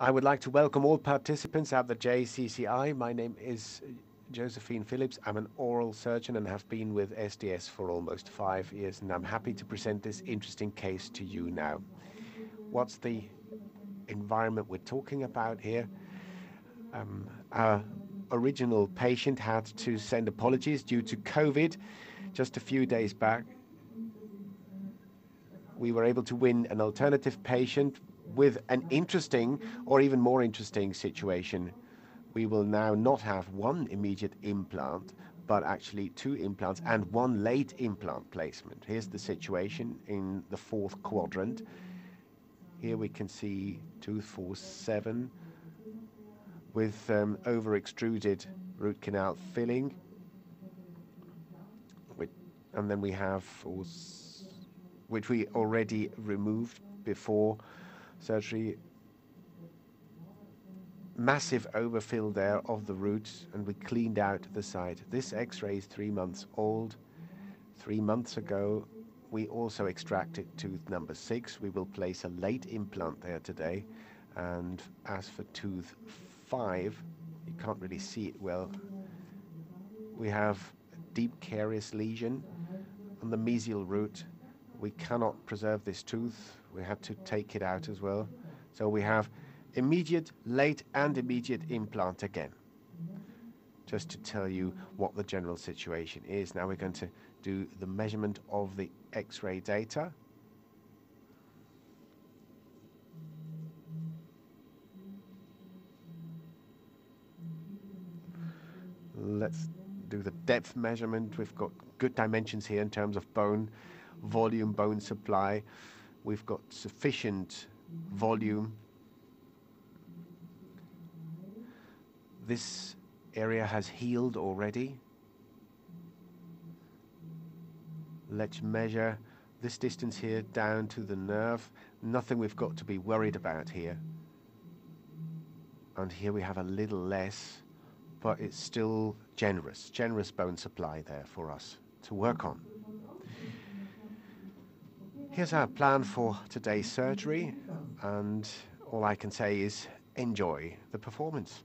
I would like to welcome all participants at the JCCI. My name is Josephine Phillips. I'm an oral surgeon and have been with SDS for almost 5 years, and I'm happy to present this interesting case to you now. What's the environment we're talking about here? Our original patient had to send apologies due to COVID just a few days back. We were able to win an alternative patient with an interesting or even more interesting situation. We will now not have one immediate implant, but actually 2 implants and 1 late implant placement. Here's the situation in the 4th quadrant. Here we can see tooth 47 with over-extruded root canal filling. And then we have, which we already removed before surgery, massive overfill there of the roots, and we cleaned out the side. This x-ray is 3 months old. 3 months ago, we also extracted tooth number 6. We will place a late implant there today. And as for tooth 5, you can't really see it well. We have a deep carious lesion on the mesial root. We cannot preserve this tooth. We had to take it out as well. So we have immediate, late, and immediate implant again. Just to tell you what the general situation is. Now we're going to do the measurement of the X-ray data. Let's do the depth measurement. We've got good dimensions here in terms of bone volume, bone supply. We've got sufficient volume. This area has healed already. Let's measure this distance here down to the nerve. Nothing we've got to be worried about here. And here we have a little less, but it's still generous bone supply there for us to work on. Here's our plan for today's surgery, and all I can say is enjoy the performance.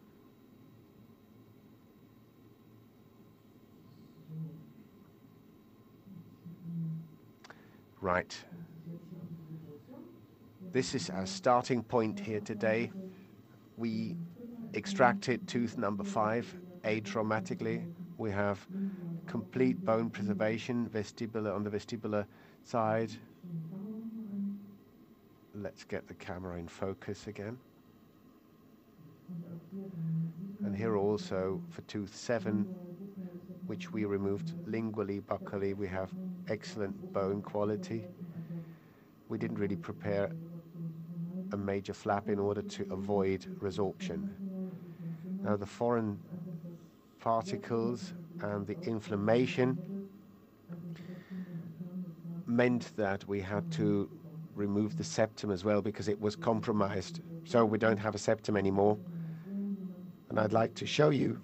Right. This is our starting point here today. We extracted tooth number 5 atraumatically. We have complete bone preservation, vestibular on the vestibular side. Let's get the camera in focus again. And here also for tooth 7, which we removed lingually, buccally, we have excellent bone quality. We didn't really prepare a major flap in order to avoid resorption. Now the foreign particles and the inflammation meant that we had to remove the septum as well because it was compromised. So we don't have a septum anymore. And I'd like to show you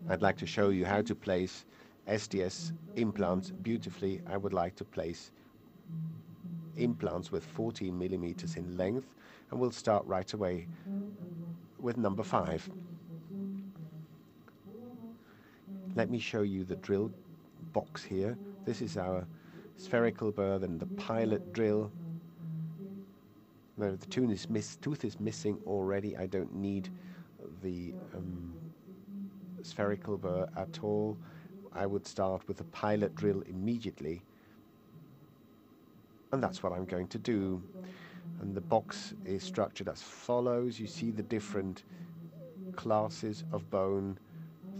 how to place SDS implants beautifully. I would like to place implants with 14 millimeters in length, and we'll start right away with number 5. Let me show you the drill box here. This is our spherical burr and the pilot drill. No, the tooth is missing already. I don't need the spherical burr at all. I would start with the pilot drill immediately. And that's what I'm going to do. And the box is structured as follows. You see the different classes of bone,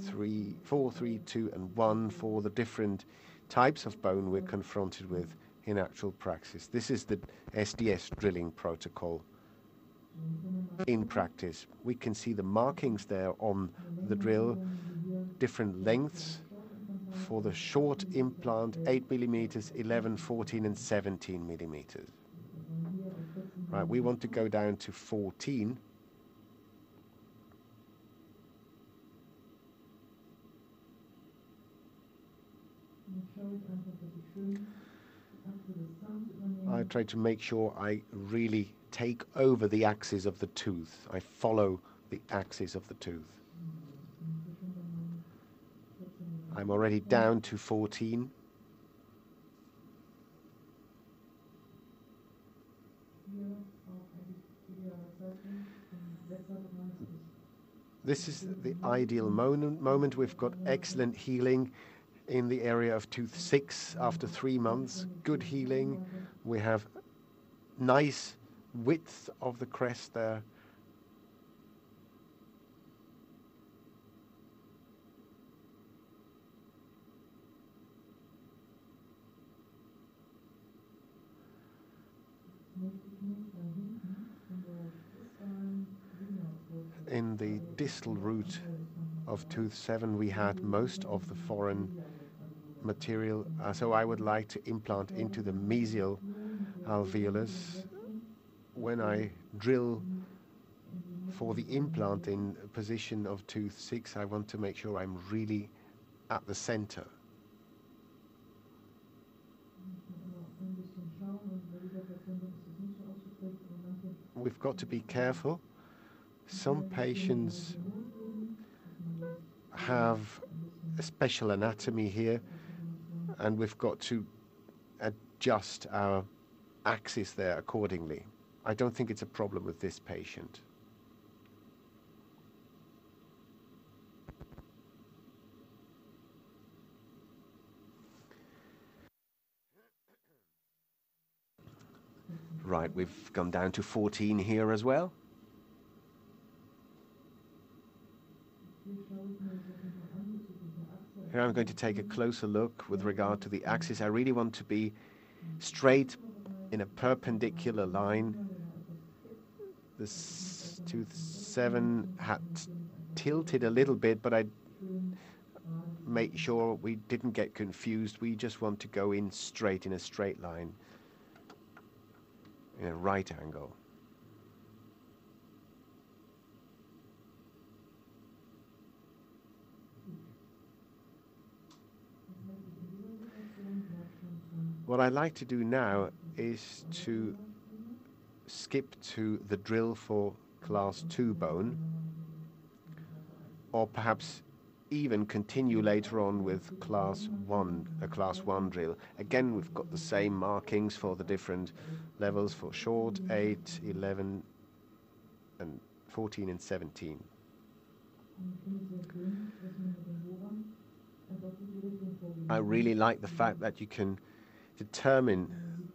3, 4, 3, 2, and 1 for the different types of bone we're confronted with in actual praxis. This is the SDS drilling protocol. In practice, we can see the markings there on the drill, different lengths. For the short implant, 8 millimeters, 11, 14, and 17 millimeters. Right, we want to go down to 14. I I try to make sure I really take over the axis of the tooth. I follow the axis of the tooth. I'm already down to 14. This is the ideal moment. We've got excellent healing in the area of tooth 6 after 3 months. Good healing. We have nice width of the crest there. In the distal root of tooth 7, we had most of the foreign material, so I would like to implant into the mesial alveolus. When I drill for the implant in position of tooth 6, I want to make sure I'm really at the center. We've got to be careful. Some patients have a special anatomy here, and we've got to adjust our axis there accordingly. I don't think it's a problem with this patient. Right, we've gone down to 14 here as well. Here I'm going to take a closer look with regard to the axis. I really want to be straight in a perpendicular line. This tooth 7 had tilted a little bit, but I made sure we didn't get confused. We just want to go in straight, in a straight line, in a right angle. What I like to do now is to skip to the drill for class 2 bone, or perhaps even continue later on with class 1, a class 1 drill. Again, we've got the same markings for the different levels for short, 8, 11, and 14 and 17. I really like the fact that you can determine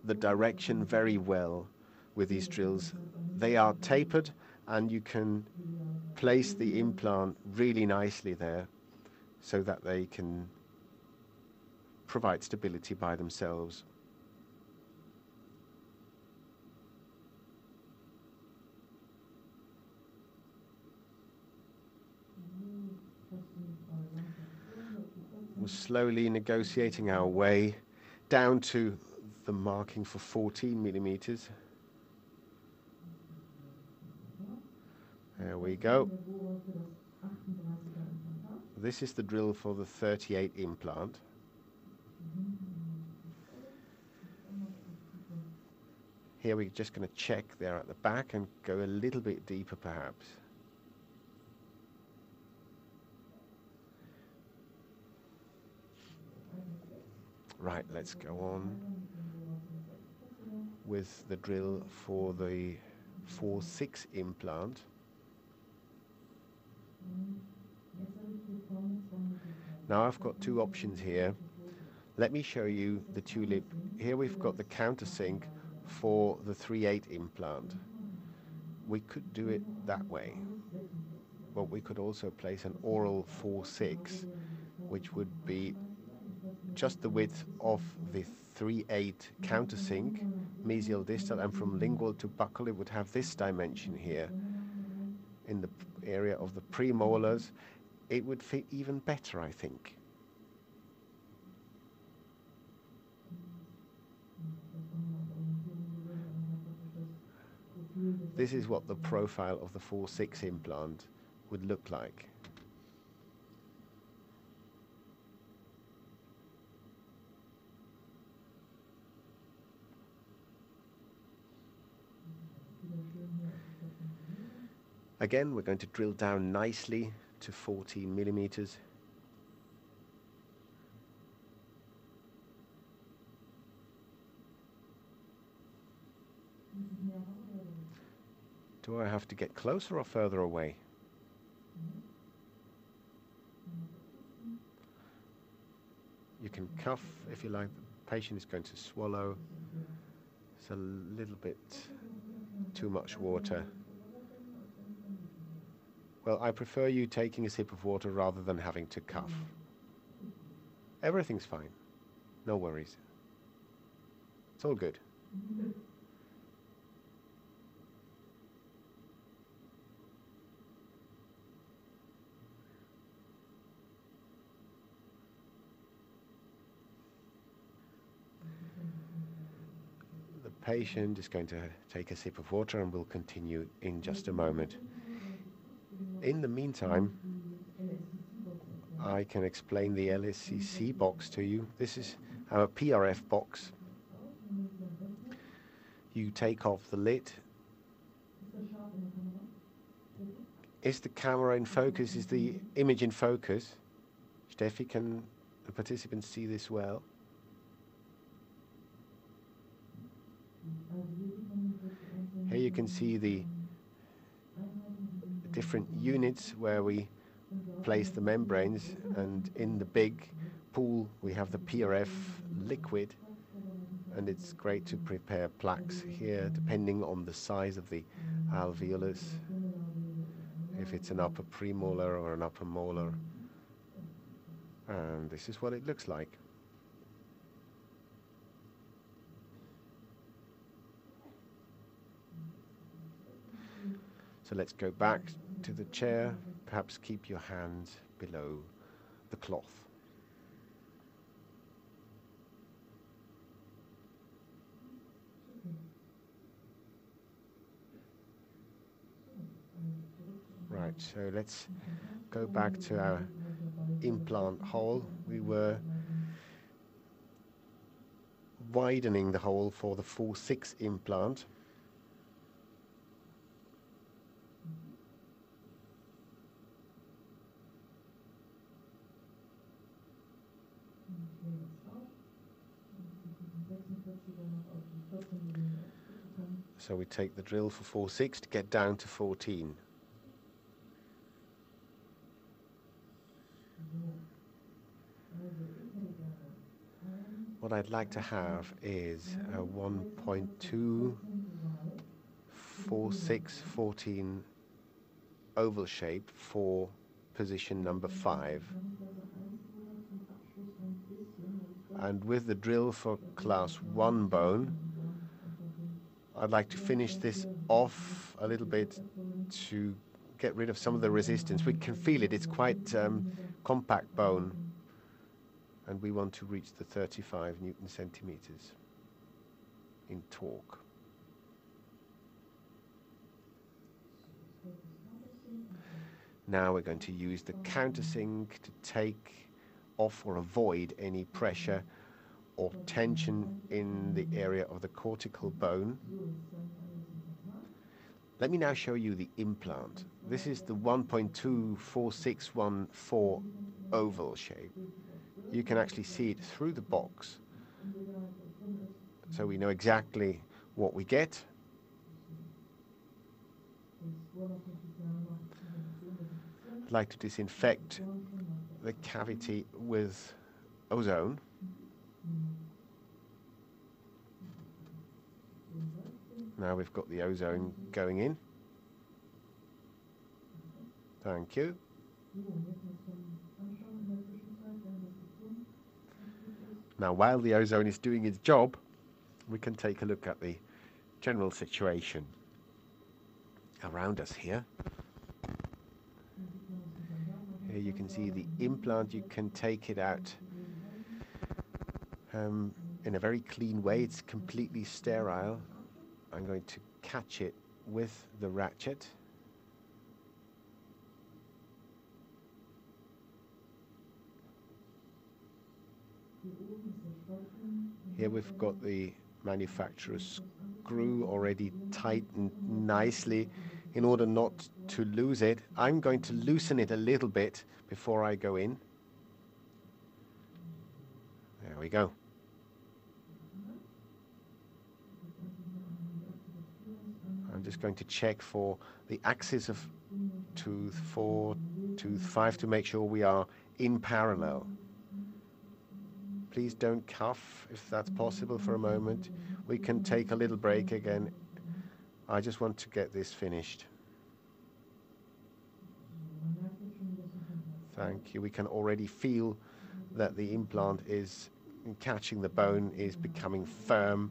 the direction very well with these drills. They are tapered, and you can place the implant really nicely there so that they can provide stability by themselves. We're slowly negotiating our way down to the marking for 14 millimeters. There we go. This is the drill for the 38 implant. Here we're just going to check there at the back and go a little bit deeper perhaps. Right, let's go on with the drill for the 4-6 implant. Now I've got two options here. Let me show you the tulip. Here we've got the countersink for the 3-8 implant. We could do it that way, but we could also place an oral 4-6, which would be just the width of the 3-8 countersink, mesial distal, and from lingual to buccal it would have this dimension here. In the area of the premolars, it would fit even better, I think. This is what the profile of the 4-6 implant would look like. Again, we're going to drill down nicely to 14 millimeters. Do I have to get closer or further away? You can cough if you like. The patient is going to swallow. It's a little bit too much water. Well, I prefer you taking a sip of water rather than having to cough. Everything's fine. No worries. It's all good. The patient is going to take a sip of water and we'll continue in just a moment. In the meantime, I can explain the LSCC box to you. This is our PRF box. You take off the lid. Is the camera in focus? Is the image in focus? Steffi, can the participants see this well? Here you can see the different units where we place the membranes, and in the big pool we have the PRF liquid, and it's great to prepare plaques here depending on the size of the alveolus, if it's an upper premolar or an upper molar. And this is what it looks like. So let's go back to the chair. Perhaps keep your hands below the cloth. Right, so let's go back to our implant hole. We were widening the hole for the 4/6 implant. So we take the drill for 4/6 to get down to 14. What I'd like to have is a 1.2 4/6 14 oval shape for position number 5. And with the drill for class 1 bone, I'd like to finish this off a little bit to get rid of some of the resistance. We can feel it, it's quite compact bone, and we want to reach the 35 Newton centimeters in torque. Now we're going to use the countersink to take off or avoid any pressure or tension in the area of the cortical bone. Let me now show you the implant. This is the 1.2 4/6 oval shape. You can actually see it through the box, so we know exactly what we get. I'd like to disinfect the cavity with ozone. Now we've got the ozone going in. Thank you. Now, while the ozone is doing its job, we can take a look at the general situation around us here. Here you can see the implant. You can take it out in a very clean way. It's completely sterile. I'm going to catch it with the ratchet. Here we've got the manufacturer's screw already tightened nicely in order not to lose it, I'm going to loosen it a little bit before I go in. There we go. I'm just going to check for the axis of tooth 4, tooth 5 to make sure we are in parallel. Please don't cough if that's possible for a moment. We can take a little break again. I just want to get this finished. Thank you. We can already feel that the implant is catching the bone, is becoming firm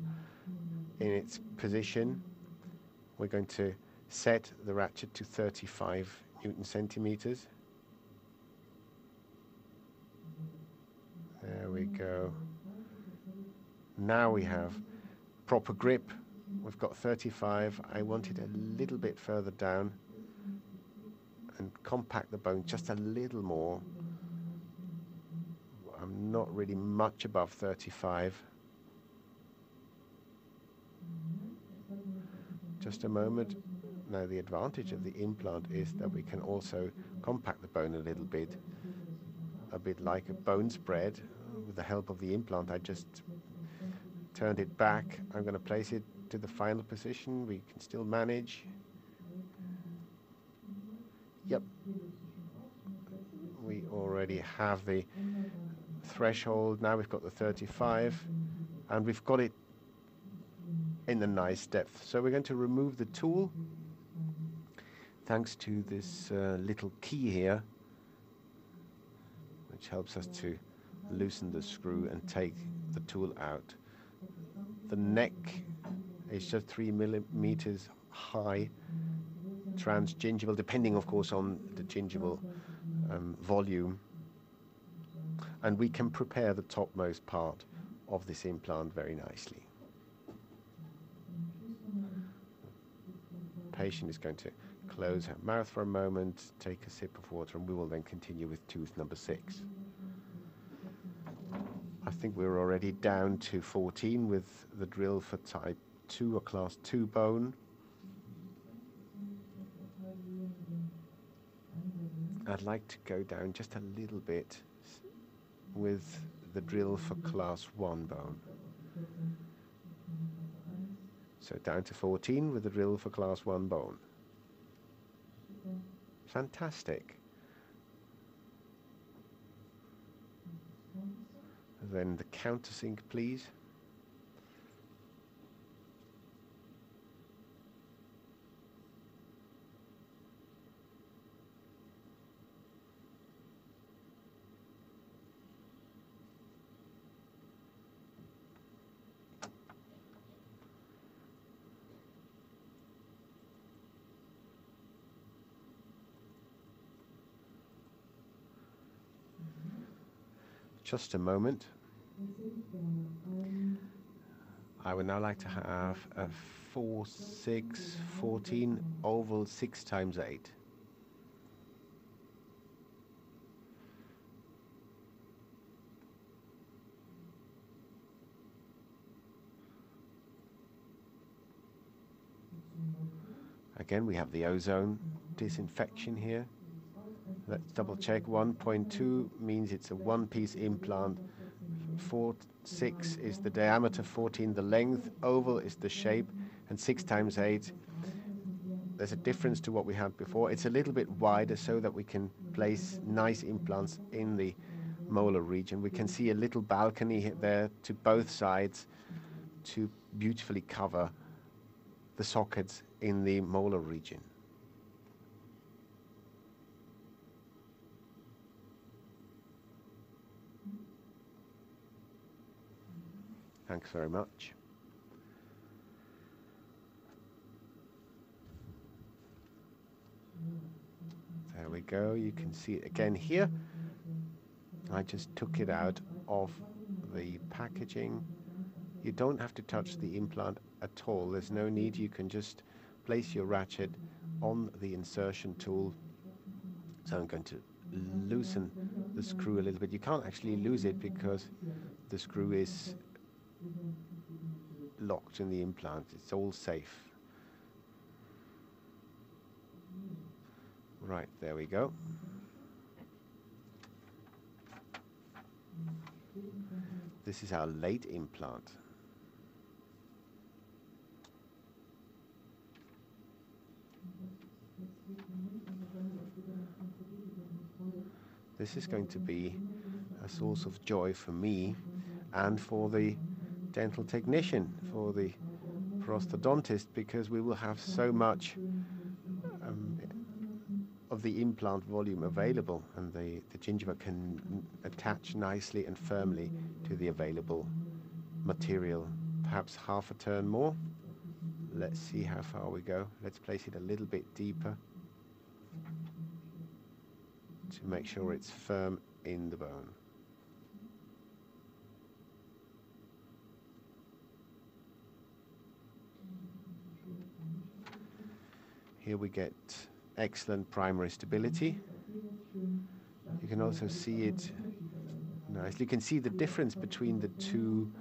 in its position. We're going to set the ratchet to 35 Newton centimeters. There we go. Now we have proper grip. We've got 35. I want it a little bit further down and compact the bone just a little more. I'm not really much above 35. Just a moment. Now the advantage of the implant is that we can also compact the bone a little bit, a bit like a bone spread. With the help of the implant, I just turned it back. I'm going to place it to the final position. We can still manage. Yep. We already have the threshold. Now we've got the 35, and we've got it in a nice depth. So we're going to remove the tool, thanks to this little key here, which helps us to loosen the screw and take the tool out. The neck is just 3 millimeters high, transgingival, depending of course on the gingival volume. And we can prepare the topmost part of this implant very nicely. The patient is going to close her mouth for a moment, take a sip of water, and we will then continue with tooth number 6. I think we're already down to 14 with the drill for type 2 or class 2 bone. I'd like to go down just a little bit with the drill for class 1 bone. So down to 14 with the drill for class 1 bone. Fantastic. Then the countersink, please. Just a moment. I would now like to have a 4, 6, 14 oval 6 times 8. Again, we have the ozone disinfection here. Let's double check. 1.2 means it's a one-piece implant. 4, 6 is the diameter, 14 the length, oval is the shape, and 6 times 8. There's a difference to what we had before. It's a little bit wider so that we can place nice implants in the molar region. We can see a little balcony there to both sides to beautifully cover the sockets in the molar region. Thanks very much. There we go. You can see it again here. I just took it out of the packaging. You don't have to touch the implant at all. There's no need. You can just place your ratchet on the insertion tool. So I'm going to loosen the screw a little bit. You can't actually lose it because the screw is locked in the implant. It's all safe. Right, there we go. This is our late implant. This is going to be a source of joy for me and for the dental technician, for the prosthodontist, because we will have so much of the implant volume available, and the gingiva can attach nicely and firmly to the available material. Perhaps half a turn more. Let's see how far we go. Let's place it a little bit deeper to make sure it's firm in the bone. Here we get excellent primary stability. You can also see it nicely. You can see the difference between the two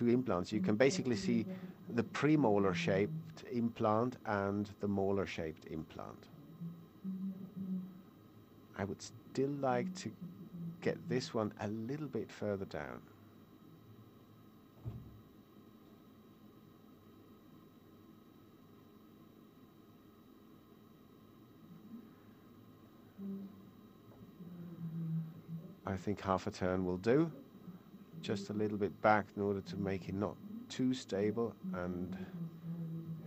implants. You can basically see the premolar shaped implant and the molar shaped implant. I would still like to get this one a little bit further down. I think half a turn will do. Just a little bit back in order to make it not too stable, and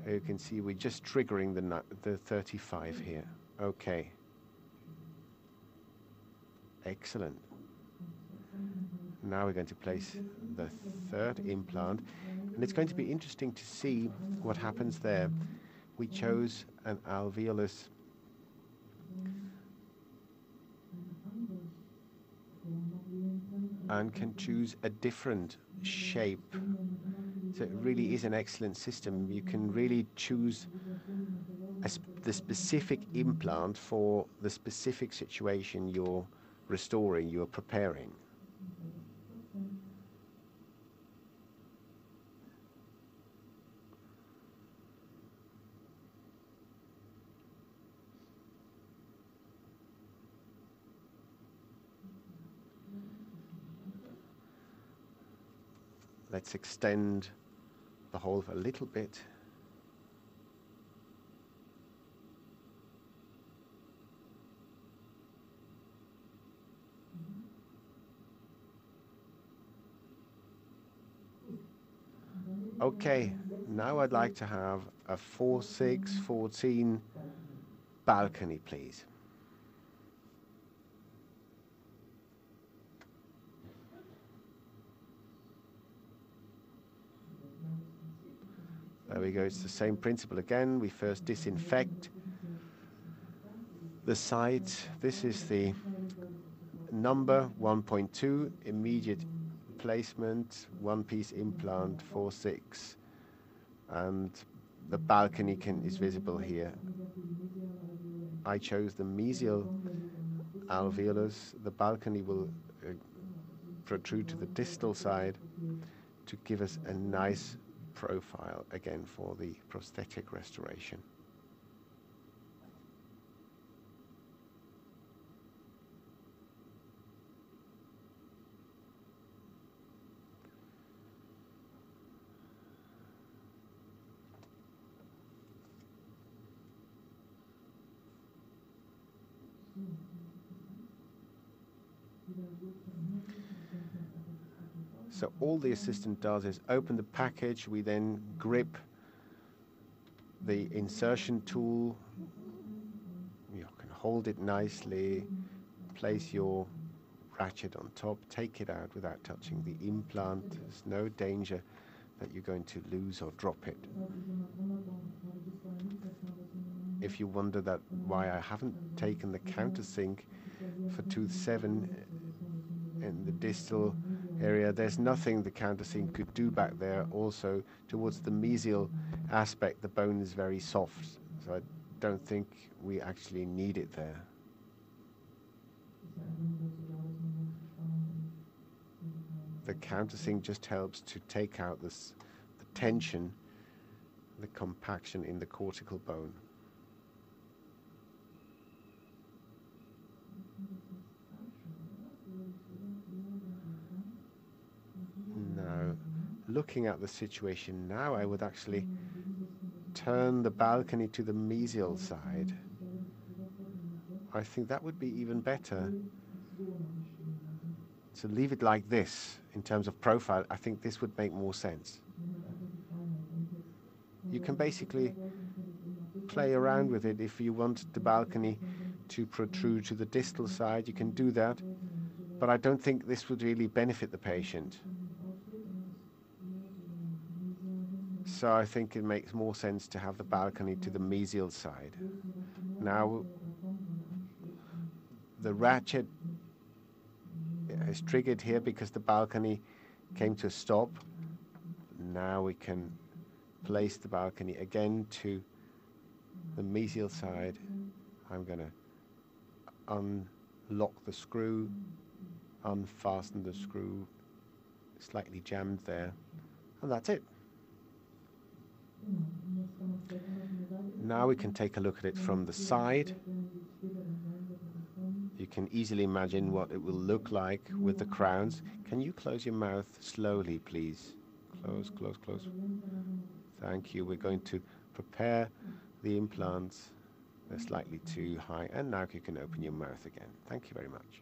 you can see we're just triggering the 35 here. Okay. Excellent. Now we're going to place the third implant, and it's going to be interesting to see what happens there. We chose an alveolus and can choose a different shape. So it really is an excellent system. You can really choose the specific implant for the specific situation you're restoring, you're preparing. Let's extend the hole a little bit. Okay, now I'd like to have a 4-6-14 balcony, please. There we go, it's the same principle again. We first disinfect the site. This is the number 1.2, immediate placement, one-piece implant, 4-6. And the balcony is visible here. I chose the mesial alveolus. The balcony will protrude to the distal side to give us a nice profile again for the prosthetic restoration. So all the assistant does is open the package. We then grip the insertion tool. You can hold it nicely, place your ratchet on top, take it out without touching the implant. There's no danger that you're going to lose or drop it. If you wonder why I haven't taken the countersink for tooth 7 in the distal area, there's nothing the countersink could do back there. Also, towards the mesial aspect, the bone is very soft, so I don't think we actually need it there. The countersink just helps to take out the tension, the compaction in the cortical bone. looking at the situation now, I would actually turn the balcony to the mesial side. I think that would be even better. So leave it like this in terms of profile. I think this would make more sense. You can basically play around with it. If you want the balcony to protrude to the distal side, you can do that. But I don't think this would really benefit the patient. So I think it makes more sense to have the balcony to the mesial side. Now, the ratchet is triggered here because the balcony came to a stop. Now we can place the balcony again to the mesial side. I'm going to unlock the screw, unfasten the screw, slightly jammed there, and that's it. Now we can take a look at it from the side. You can easily imagine what it will look like with the crowns. Can you close your mouth slowly, please? Close, close, close. Thank you. We're going to prepare the implants. They're slightly too high. And now you can open your mouth again. Thank you very much.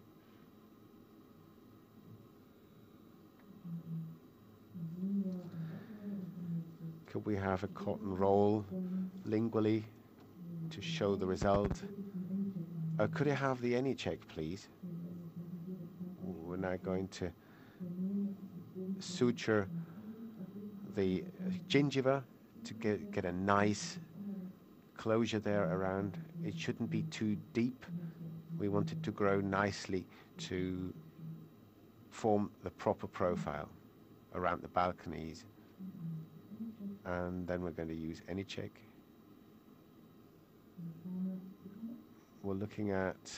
Could we have a cotton roll lingually to show the result? Could I have the any check, please? We're now going to suture the gingiva to get a nice closure there around. It shouldn't be too deep. We want it to grow nicely to form the proper profile around the balconies. And then we're going to use any check. We're looking at,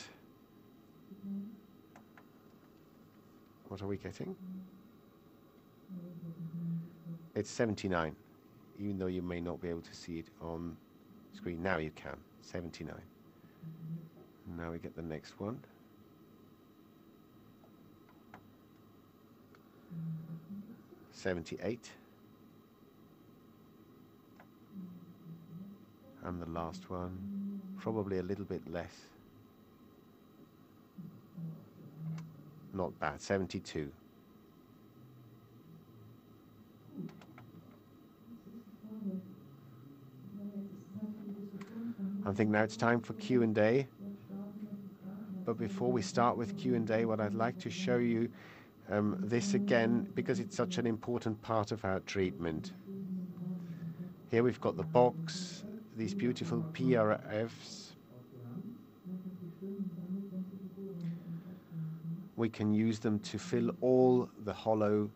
what are we getting? It's 79, even though you may not be able to see it on screen. Now you can, 79. Now we get the next one. $78. And the last one, probably a little bit less. Not bad, 72. I think now it's time for Q&A. But before we start with Q&A, what I'd like to show you this again, because it's such an important part of our treatment. Here we've got the box, these beautiful PRFs. We can use them to fill all the hollow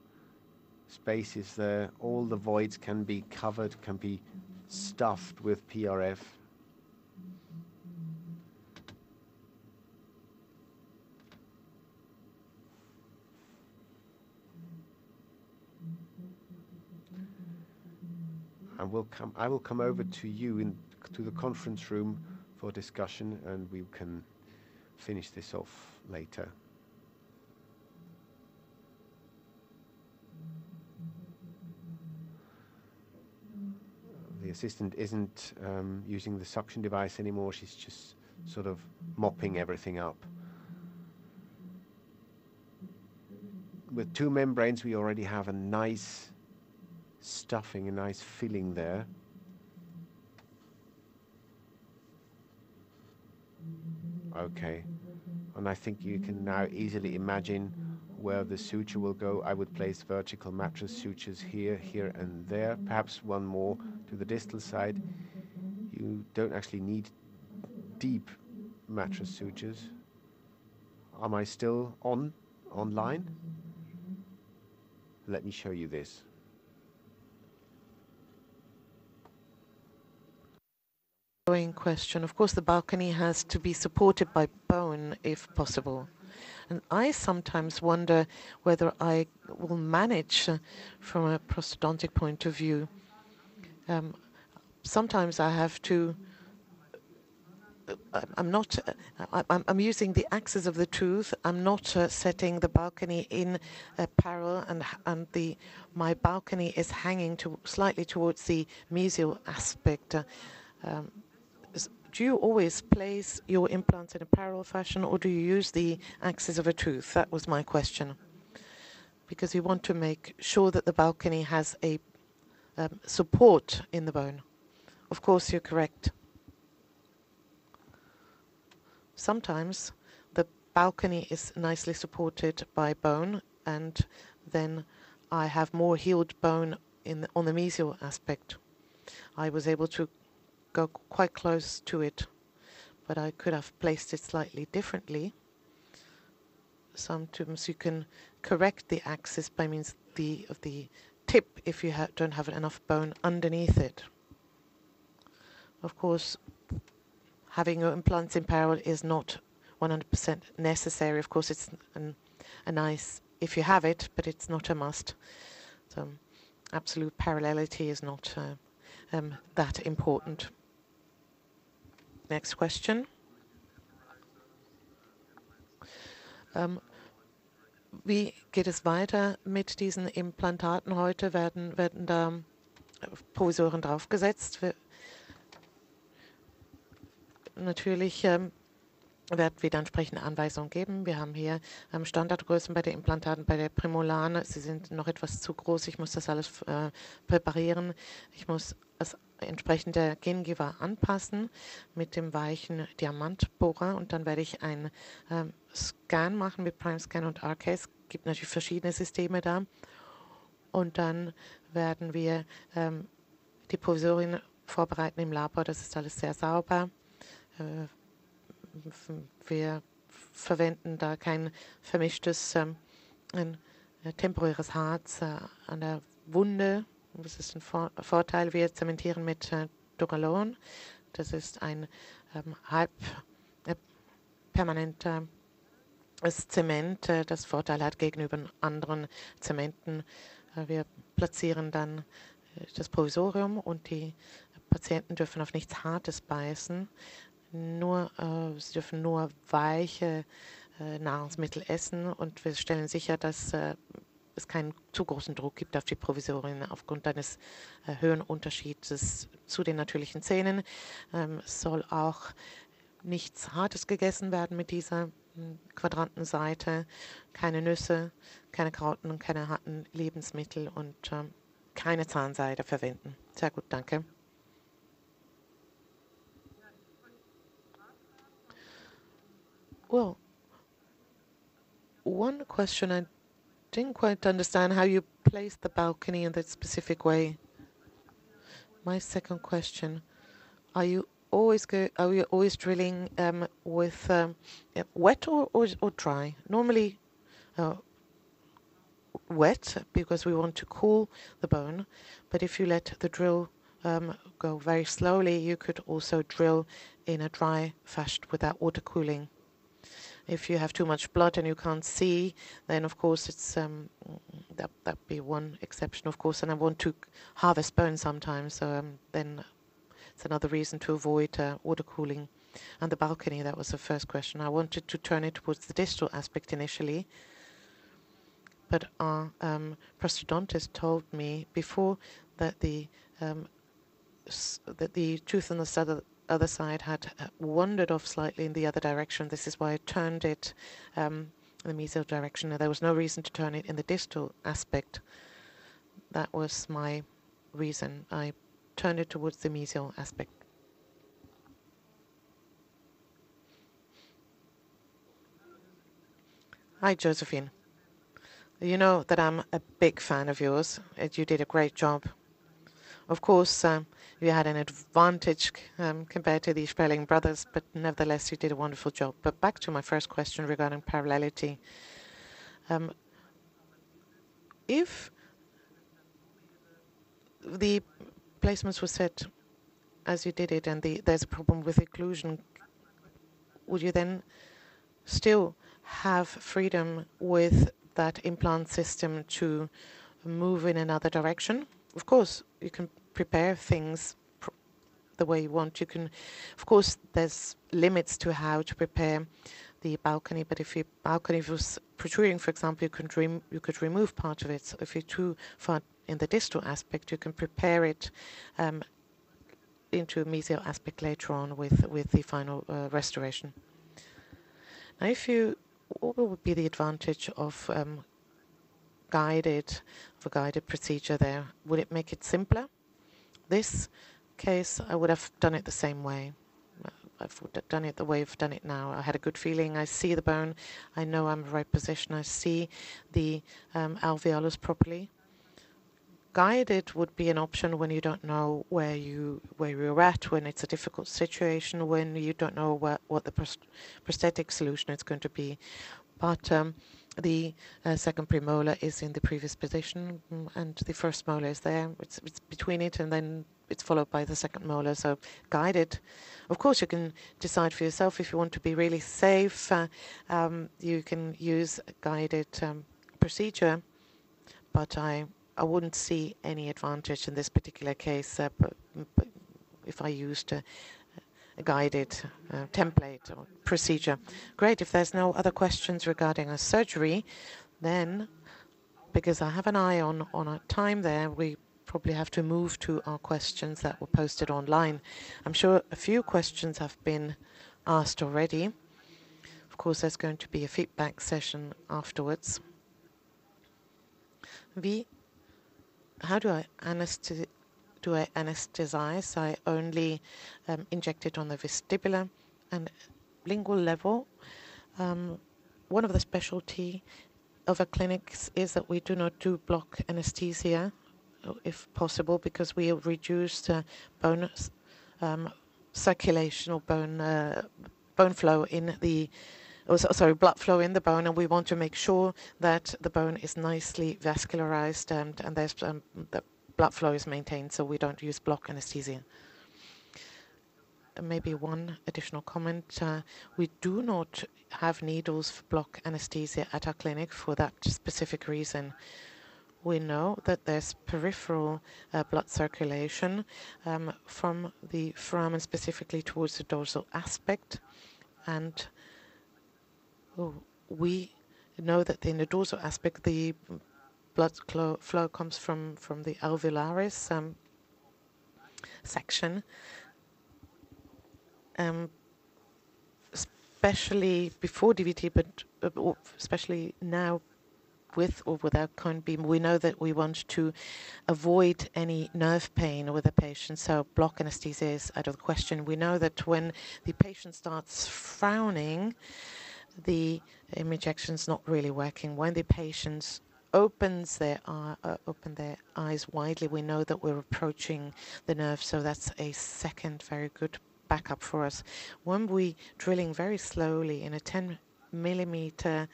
spaces there. All the voids can be covered, can be stuffed with PRF. And I will come over to you to the conference room for discussion, and we can finish this off later. The assistant isn't using the suction device anymore. She's just sort of mopping everything up. With two membranes, we already have a nice stuffing, a nice filling there. Okay, and I think you can now easily imagine where the suture will go. I would place vertical mattress sutures here, here and there, perhaps one more to the distal side. You don't actually need deep mattress sutures. Am I still online? Let me show you this. Question. Of course, the balcony has to be supported by bone if possible. And I sometimes wonder whether I will manage from a prosthodontic point of view. Sometimes I have to I'm using the axis of the tooth. I'm not setting the balcony in parallel, and my balcony is hanging slightly towards the mesial aspect. Do you always place your implants in a parallel fashion, or do you use the axis of a tooth? That was my question. Because you want to make sure that the balcony has a support in the bone. Of course, you're correct. Sometimes the balcony is nicely supported by bone, and then I have more healed bone on the mesial aspect. I was able to go quite close to it, but I could have placed it slightly differently. Sometimes you can correct the axis by means of the tip if you don't have enough bone underneath it. Of course, having your implants in parallel is not 100% necessary. Of course, it's a nice if you have it, but it's not a must. So absolute parallelity is not that important. Next question. Wie geht es weiter mit diesen Implantaten heute? Werden da Provisorien draufgesetzt? Natürlich werden wir dann entsprechende Anweisungen geben. Wir haben hier Standardgrößen bei den Implantaten, bei der Prämolane. Sie sind noch etwas zu groß. Ich muss das alles präparieren. Ich muss das entsprechende Gingiva anpassen mit dem weichen Diamantbohrer, und dann werde ich einen Scan machen mit Prime Scan und RCase. Es gibt natürlich verschiedene Systeme da. Und dann werden wir die Provisorien vorbereiten im Labor. Das ist alles sehr sauber. Wir verwenden da kein vermischtes temporäres Harz an der Wunde. Das ist ein Vorteil. Wir zementieren mit Duralon. Das ist ein halb permanenter Zement, das Vorteil hat gegenüber anderen Zementen. Wir platzieren dann das Provisorium, und die Patienten dürfen auf nichts Hartes beißen. Sie dürfen nur weiche Nahrungsmittel essen, und wir stellen sicher, dass es keinen zu großen Druck gibt auf die Provisorien aufgrund eines Höhenunterschiedes zu den natürlichen Zähnen. Es soll auch nichts Hartes gegessen werden mit dieser Quadrantenseite. Keine Nüsse, keine Krauten und keine harten Lebensmittel und keine Zahnseide verwenden. Sehr gut, danke. Well, one question, I didn't quite understand how you placed the balcony in that specific way. My second question, are you always drilling with wet or dry? Normally wet, because we want to cool the bone, but if you let the drill go very slowly, you could also drill in a dry fashion without water cooling. If you have too much blood and you can't see, then of course it's that'd be one exception, of course. And I want to harvest bone sometimes, so then it's another reason to avoid water cooling. And the balcony, that was the first question. I wanted to turn it towards the distal aspect initially, but our prosthodontist told me before that the tooth on the other side had wandered off slightly in the other direction. This is why I turned it in the mesial direction. There was no reason to turn it in the distal aspect. That was my reason. I turned it towards the mesial aspect. Hi, Josephine. You know that I'm a big fan of yours. You did a great job. Of course, you had an advantage compared to the Spelling brothers, but nevertheless, you did a wonderful job. But back to my first question regarding parallelity. If the placements were set as you did it, and there's a problem with occlusion, would you then still have freedom with that implant system to move in another direction? Of course, you can prepare things the way you want. You can, of course, there's limits to how to prepare the balcony, but if your balcony was protruding, for example, you could remove part of it. So if you're too far in the distal aspect, you can prepare it into a mesial aspect later on with the final restoration. Now, what would be the advantage of a guided procedure there? Would it make it simpler? This case, I would have done it the same way. I've done it the way I've done it now. I had a good feeling. I see the bone. I know I'm in the right position. I see the alveolus properly. Guided would be an option when you don't know where you're at, when it's a difficult situation, when you don't know what the prosthetic solution is going to be. But the second premolar is in the previous position, and the first molar is there. It's between it, and then it's followed by the second molar. So guided. Of course, you can decide for yourself if you want to be really safe. You can use a guided procedure, but I wouldn't see any advantage in this particular case. But if I used a guided template or procedure. Great. If there's no other questions regarding a surgery, then, because I have an eye on a time there, we probably have to move to our questions that were posted online. I'm sure a few questions have been asked already. Of course, there's going to be a feedback session afterwards. How do I anesthetize? I only inject it on the vestibular and lingual level. One of the specialty of our clinics is that we do not do block anesthesia, if possible, because we reduce bone circulation or bone flow in the blood flow in the bone, and we want to make sure that the bone is nicely vascularized and there's the blood flow is maintained, so we don't use block anesthesia. Maybe one additional comment. We do not have needles for block anesthesia at our clinic for that specific reason. We know that there's peripheral blood circulation from the foramen specifically towards the dorsal aspect, and we know that in the dorsal aspect the blood flow comes from the alveolaris section, especially before DVT, but especially now with or without cone beam. We know that we want to avoid any nerve pain with the patient, so block anesthesia is out of the question. We know that when the patient starts frowning, the injection is not really working. When the patient open their eyes widely, we know that we're approaching the nerve, so that's a second very good backup for us. When we drilling very slowly in a 10 millimeter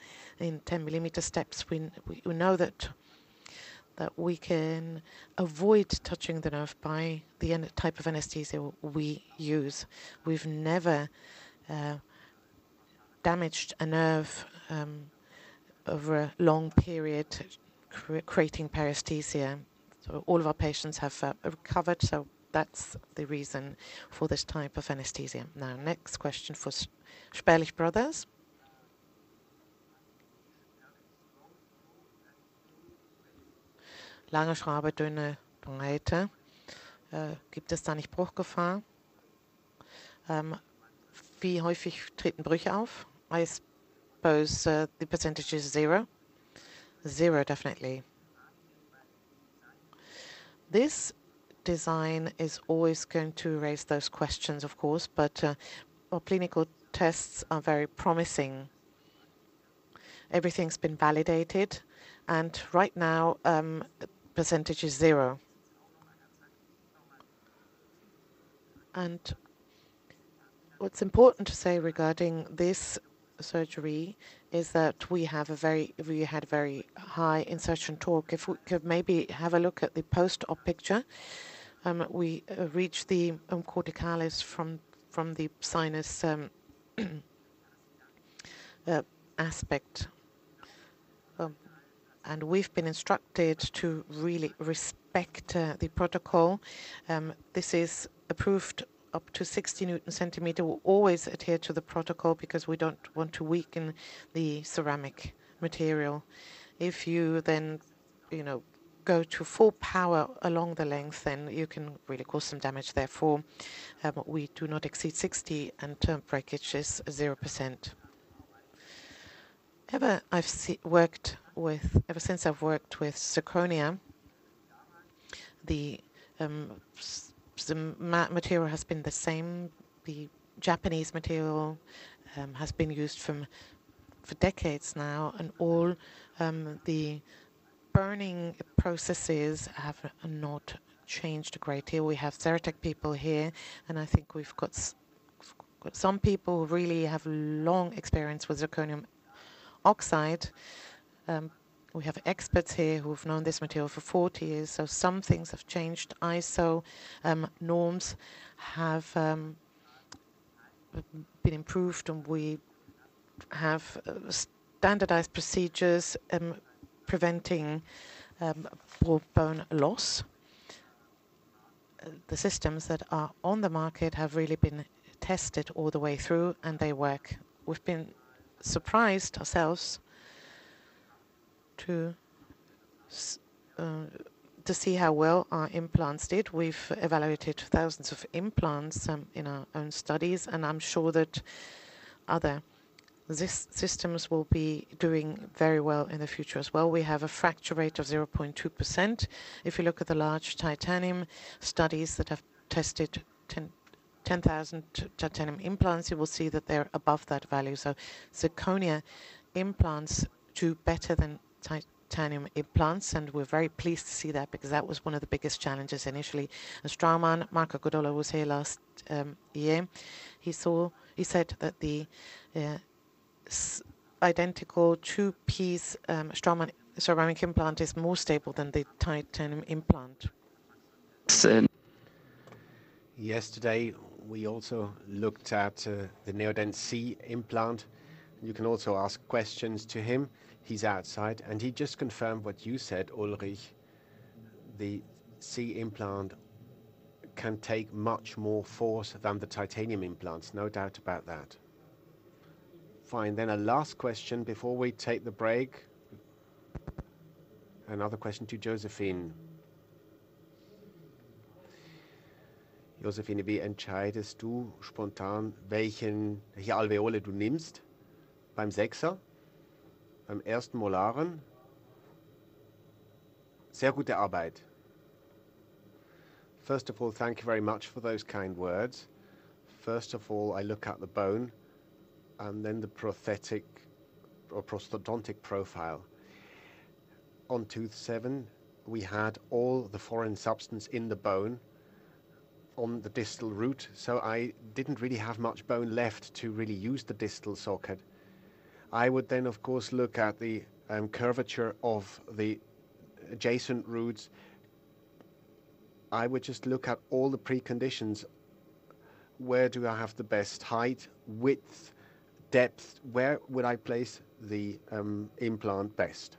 steps, we know that we can avoid touching the nerve by the type of anesthesia we use. We've never damaged a nerve over a long period, creating paresthesia. So all of our patients have recovered, so that's the reason for this type of anesthesia. Now, next question for Sperlich Brothers. Lange Schraube, dünne Breite. Gibt es da nicht Bruchgefahr? Wie häufig treten Brüche auf? I suppose the percentage is 0. 0, definitely. This design is always going to raise those questions, of course, but our clinical tests are very promising. Everything's been validated, and right now, percentage is 0. And what's important to say regarding this surgery is that we had very high insertion torque. If we could maybe have a look at the post-op picture, we reached the corticalis from the sinus aspect, and we've been instructed to really respect the protocol. This is approved up to 60 Newton centimeter. We'll always adhere to the protocol because we don't want to weaken the ceramic material. If you then, go to full power along the length, then you can really cause some damage. Therefore, we do not exceed 60, and term breakage is 0%. Ever since I've worked with zirconia, the material has been the same. The Japanese material has been used for decades now, and all the burning processes have not changed a great deal. We have Ceratec people here, and I think we've got some people who really have long experience with zirconium oxide. We have experts here who've known this material for 40 years, so some things have changed. ISO norms have been improved, and we have standardized procedures preventing bone loss. The systems that are on the market have really been tested all the way through, and they work. We've been surprised ourselves to see how well our implants did. We've evaluated thousands of implants in our own studies, and I'm sure that other systems will be doing very well in the future as well. We have a fracture rate of 0.2%. If you look at the large titanium studies that have tested 10,000 titanium implants, you will see that they're above that value. So zirconia implants do better than titanium implants, and we're very pleased to see that, because that was one of the biggest challenges initially. And Straumann, Marco Godola was here last year. He said that the identical two-piece Straumann ceramic implant is more stable than the titanium implant. Yesterday, we also looked at the Neodent C implant. You can also ask questions to him. He's outside, and he just confirmed what you said, Ulrich. The C implant can take much more force than the titanium implants, no doubt about that. Fine, then a last question before we take the break. Another question to Josephine. Josephine, wie entscheidest du spontan, welche Alveole du nimmst? Beim Sechser? Beim ersten Molaren? Sehr gute Arbeit. First of all, thank you very much for those kind words. First of all, I look at the bone and then the prosthetic or prosthodontic profile. On tooth 7, we had all the foreign substance in the bone on the distal root, so I didn't really have much bone left to really use the distal socket. I would then, of course, look at the curvature of the adjacent roots. I would just look at all the preconditions. Where do I have the best height, width, depth? Where would I place the implant best?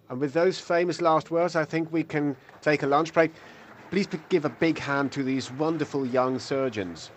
And with those famous last words, I think we can take a lunch break. Please give a big hand to these wonderful young surgeons.